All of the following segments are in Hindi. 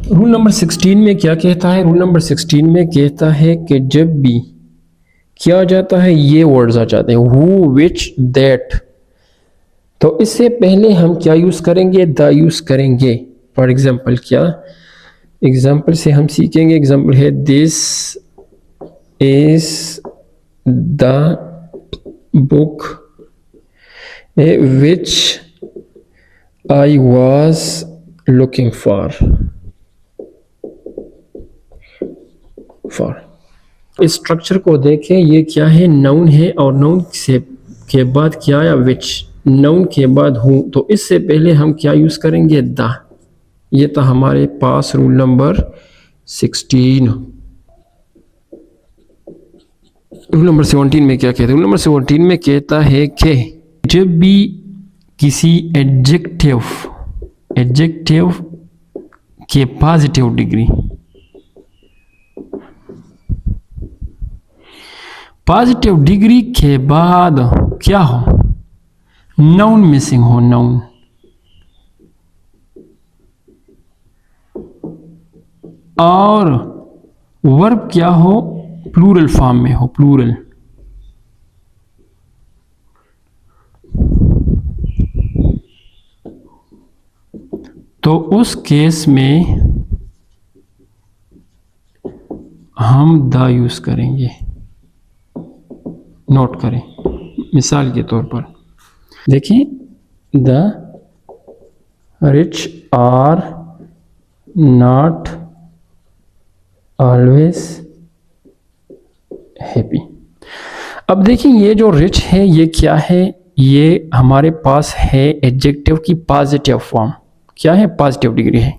रूल नंबर 16 में क्या कहता है? रूल नंबर 16 में कहता है कि जब भी क्या आ जाता है, ये वर्ड्स आ जाते हैं, हु, विच, दैट, तो इससे पहले हम क्या यूज करेंगे? द यूज करेंगे। फॉर एग्जाम्पल क्या? एग्जाम्पल से हम सीखेंगे। एग्जाम्पल है this is the book which I was looking for. इस स्ट्रक्चर को देखें, ये क्या है? नाउन है, और नाउन से के बाद क्या आया? विच। नाउन के बाद हूँ, तो इससे पहले हम क्या यूज करेंगे? द। ये था हमारे पास रूल नंबर 16। रूल नंबर 17 में क्या कहता है? रूल नंबर 17 में कहता है कि जब भी किसी एडजेक्टिव के पॉजिटिव डिग्री, पॉजिटिव डिग्री के बाद क्या हो? नाउन मिसिंग हो, नाउन। और वर्ब क्या हो? प्लूरल फॉर्म में हो, प्लूरल। तो उस केस में हम द यूज करेंगे। नोट करें, मिसाल के तौर पर देखिए, the rich are not always happy. अब देखिए, ये जो रिच है ये क्या है? ये हमारे पास है एडजेक्टिव की पॉजिटिव फॉर्म। क्या है? पॉजिटिव डिग्री है।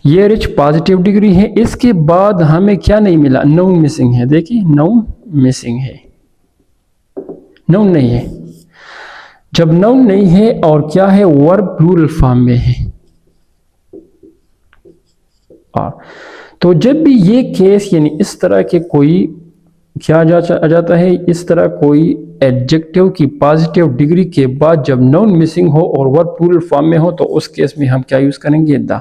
ये रिच पॉजिटिव डिग्री है। इसके बाद हमें क्या नहीं मिला? नाउन मिसिंग है। देखिए, नाउन मिसिंग है, नाउन नहीं है। जब नाउन नहीं है और क्या है? वर्ब प्लूरल फॉर्म में है। और तो जब भी ये केस, यानी इस तरह के कोई क्या आ जाता है, इस तरह कोई एडजेक्टिव की पॉजिटिव डिग्री के बाद जब नाउन मिसिंग हो और वर्ब प्लूरल फॉर्म में हो, तो उस केस में हम क्या यूज करेंगे? द।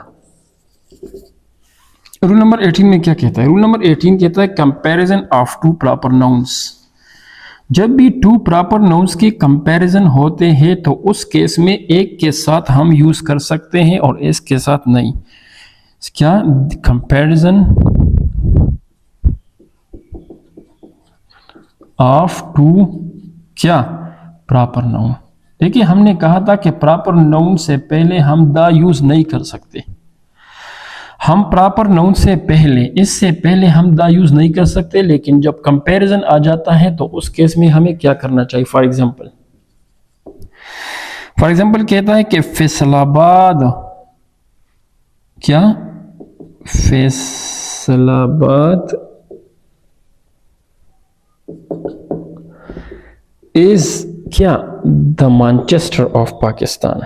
रूल नंबर 18 में क्या कहता है? रूल नंबर 18 कहता है comparison of two proper nouns. जब भी टू प्रॉपर नाउन्स की कंपैरिजन होते हैं तो उस केस में एक के साथ हम यूज कर सकते हैं और इसके साथ नहीं। क्या? कंपैरिजन ऑफ टू क्या? Proper noun. देखिए, हमने कहा था कि प्रॉपर नाउन से पहले हम द यूज नहीं कर सकते। हम प्रॉपर नाउन से पहले, इससे पहले हम द यूज नहीं कर सकते, लेकिन जब कंपैरिजन आ जाता है तो उस केस में हमें क्या करना चाहिए? फॉर एग्जांपल कहता है कि फैसलाबाद, क्या? फैसलाबाद इज क्या? The Manchester of Pakistan.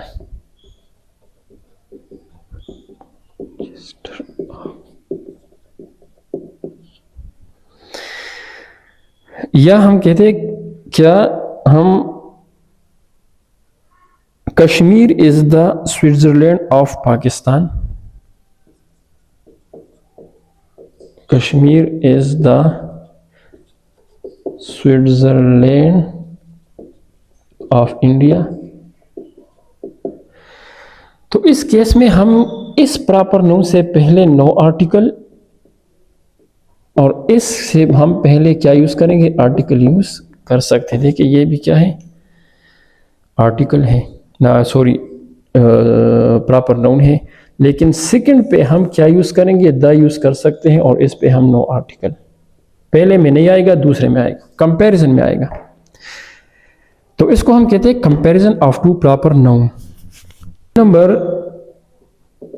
या हम कहते हैं क्या? हम Kashmir is the Switzerland of Pakistan. Kashmir is the Switzerland of India. तो इस केस में हम इस प्रॉपर नाउन से पहले नो आर्टिकल, और इससे हम पहले क्या यूज करेंगे? आर्टिकल यूज कर सकते हैं। देखिए, ये भी क्या है? आर्टिकल है ना, सॉरी, प्रॉपर नाउन है। लेकिन सेकंड पे हम क्या यूज करेंगे? द यूज कर सकते हैं, और इस पे हम नो आर्टिकल। पहले में नहीं आएगा, दूसरे में आएगा, कंपैरिजन में आएगा। तो इसको हम कहते हैं comparison of two proper noun. Number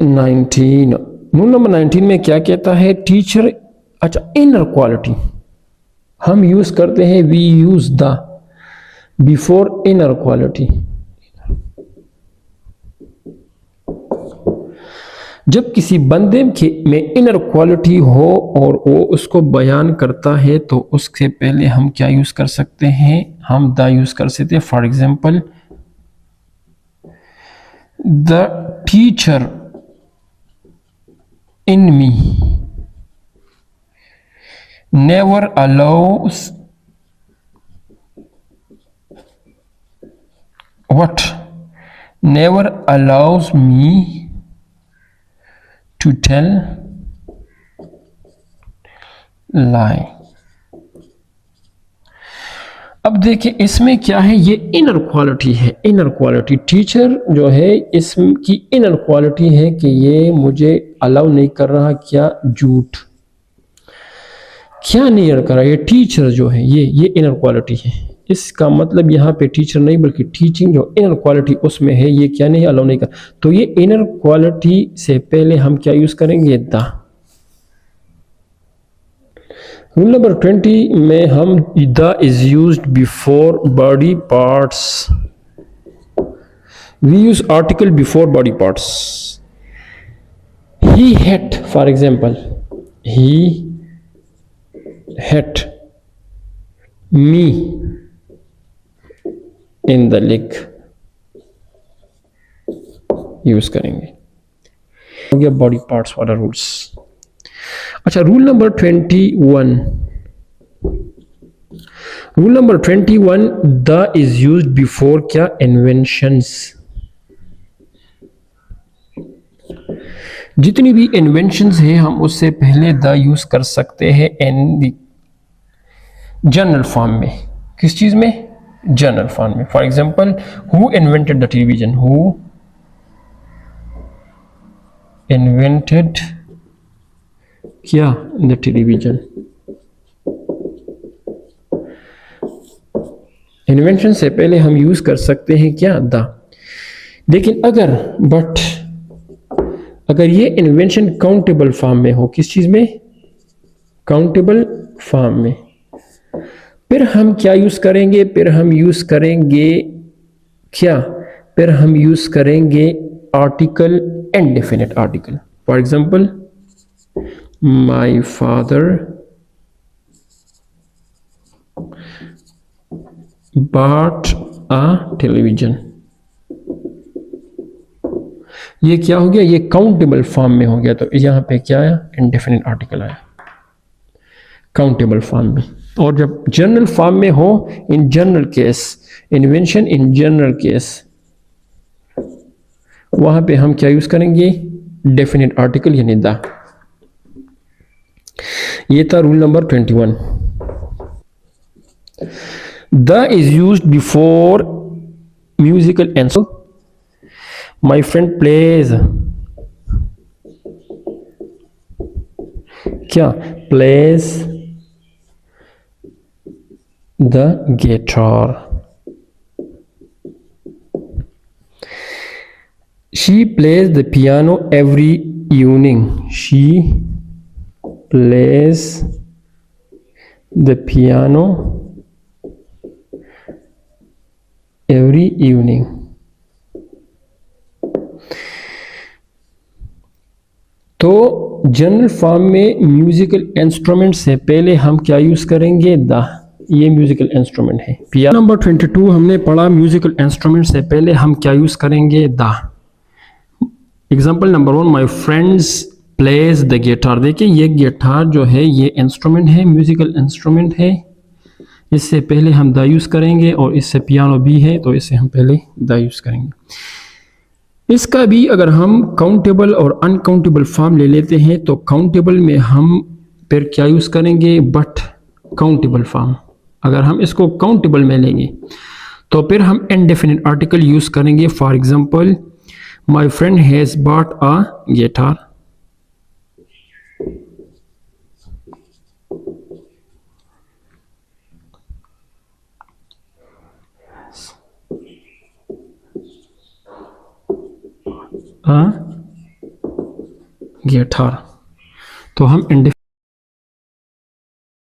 19, rule number 19 में क्या कहता है? टीचर, अच्छा, इनर क्वालिटी हम यूज करते हैं, we use the before inner quality. जब किसी बंदे में इनर क्वालिटी हो और वो उसको बयान करता है तो उससे पहले हम क्या यूज कर सकते हैं? हम द यूज कर सकते हैं। For example, the teacher in me, never allows what? Never allows me to tell lie. अब देखिए इसमें क्या है, ये इनर क्वालिटी है, इनर क्वालिटी। टीचर जो है इसकी इनर क्वालिटी है कि ये मुझे अलाउ नहीं कर रहा क्या, झूठ। क्या नहीं कर रहा, ये टीचर जो है ये इनर क्वालिटी है। इसका मतलब यहाँ पे टीचर नहीं बल्कि टीचिंग जो इनर क्वालिटी उसमें है, ये क्या नहीं, अलाउ नहीं कर। तो ये इनर क्वालिटी से पहले हम क्या यूज करेंगे, द। रूल नंबर 20 में हम the is used before body parts. We use article before body parts. He hate, for example, he hate me in the leg use करेंगे। हो गया बॉडी पार्ट्स वाला रूल्स। अच्छा, rule number 21। Rule number 21, the is used before क्या, इन्वेंशंस। जितनी भी इन्वेंशंस है हम उससे पहले द यूज कर सकते हैं इन द जनरल फॉर्म में। किस चीज में, जनरल फॉर्म में। For example, who invented the television, who invented क्या, द टेलीविजन। इन्वेंशन से पहले हम यूज कर सकते हैं क्या, द। लेकिन अगर ये इन्वेंशन काउंटेबल फॉर्म में हो, किस चीज में, काउंटेबल फॉर्म में, फिर हम क्या यूज करेंगे, फिर हम यूज करेंगे क्या, फिर हम यूज करेंगे article, indefinite article. For example, my father bought a television। ये क्या हो गया, ये काउंटेबल फॉर्म में हो गया। तो यहां पे क्या आया, इंडेफिनिट आर्टिकल आया काउंटेबल फॉर्म में। और जब जनरल फॉर्म में हो, in general case, invention in general case, वहां पे हम क्या यूज करेंगे, डेफिनिट आर्टिकल यानी द। ये था rule number 21। The is used before musical instrument. My friend plays क्या, plays the guitar. She plays the piano every evening. She plays the piano every evening. तो जनरल फॉर्म में म्यूजिकल इंस्ट्रूमेंट से पहले हम क्या यूज करेंगे, द। ये म्यूजिकल इंस्ट्रूमेंट है। पियानो। नंबर 22 हमने पढ़ा, म्यूजिकल इंस्ट्रूमेंट से पहले हम क्या यूज करेंगे, the. Example number 1, my friends pledge the guitar. देखिए ये गिटार जो है ये इंस्ट्रूमेंट है, म्यूजिकल इंस्ट्रूमेंट है। इससे पहले हम द यूज करेंगे, और इससे पियानो भी है तो इससे हम पहले द यूज करेंगे। इसका भी अगर हम काउंटेबल और अनकाउंटेबल फॉर्म ले लेते हैं तो काउंटेबल में हम फिर क्या यूज करेंगे, बट काउंटेबल फॉर्म। अगर हम इसको काउंटेबल में लेंगे तो फिर हम इंडेफिनिट आर्टिकल यूज करेंगे। For example, my friend has bought a guitar। Guitar. तो हम इंडेफिनिट